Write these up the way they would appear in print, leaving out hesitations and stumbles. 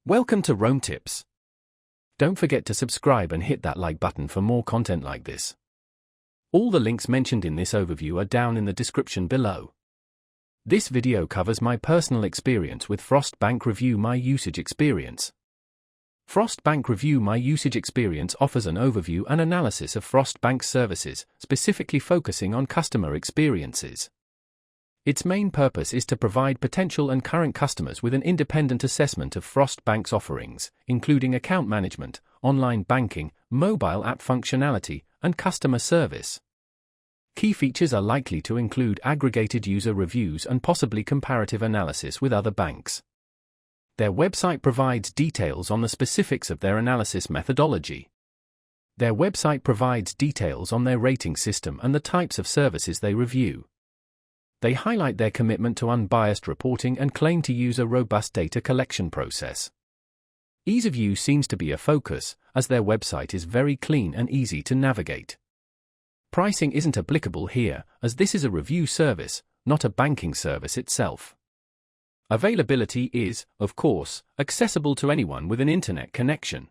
Welcome to Rome Tips. Don't forget to subscribe and hit that like button for more content like this. All the links mentioned in this overview are down in the description below. This video covers my personal experience with Frost Bank Review My Usage Experience. Frost Bank Review My Usage Experience offers an overview and analysis of Frost Bank's services, specifically focusing on customer experiences. Its main purpose is to provide potential and current customers with an independent assessment of Frost Bank's offerings, including account management, online banking, mobile app functionality, and customer service. Key features are likely to include aggregated user reviews and possibly comparative analysis with other banks. Their website provides details on the specifics of their analysis methodology. Their website provides details on their rating system and the types of services they review. They highlight their commitment to unbiased reporting and claim to use a robust data collection process. Ease of use seems to be a focus, as their website is very clean and easy to navigate. Pricing isn't applicable here, as this is a review service, not a banking service itself. Availability is, of course, accessible to anyone with an internet connection.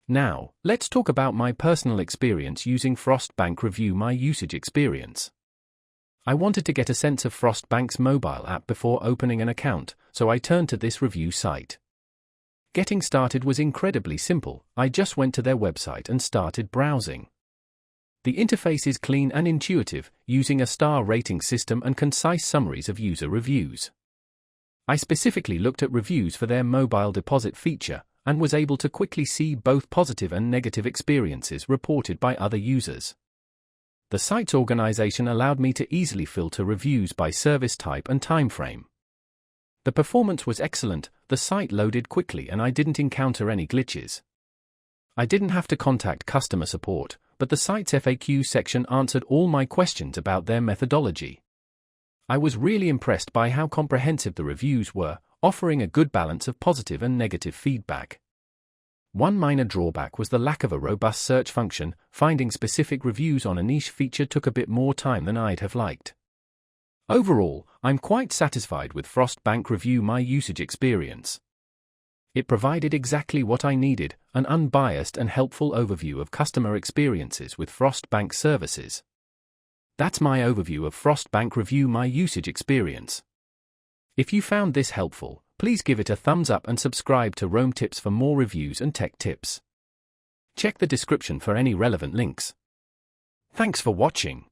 Now, let's talk about my personal experience using Frost Bank Review My Usage Experience. I wanted to get a sense of Frost Bank's mobile app before opening an account, so I turned to this review site. Getting started was incredibly simple. I just went to their website and started browsing. The interface is clean and intuitive, using a star rating system and concise summaries of user reviews. I specifically looked at reviews for their mobile deposit feature, and was able to quickly see both positive and negative experiences reported by other users. The site's organization allowed me to easily filter reviews by service type and time frame. The performance was excellent, the site loaded quickly and I didn't encounter any glitches. I didn't have to contact customer support, but the site's FAQ section answered all my questions about their methodology. I was really impressed by how comprehensive the reviews were, offering a good balance of positive and negative feedback. One minor drawback was the lack of a robust search function. Finding specific reviews on a niche feature took a bit more time than I'd have liked. Overall, I'm quite satisfied with Frost Bank Review My Usage Experience. It provided exactly what I needed, an unbiased and helpful overview of customer experiences with Frost Bank services. That's my overview of Frost Bank Review My Usage Experience. If you found this helpful, please give it a thumbs up and subscribe to Rome Tips for more reviews and tech tips. Check the description for any relevant links. Thanks for watching.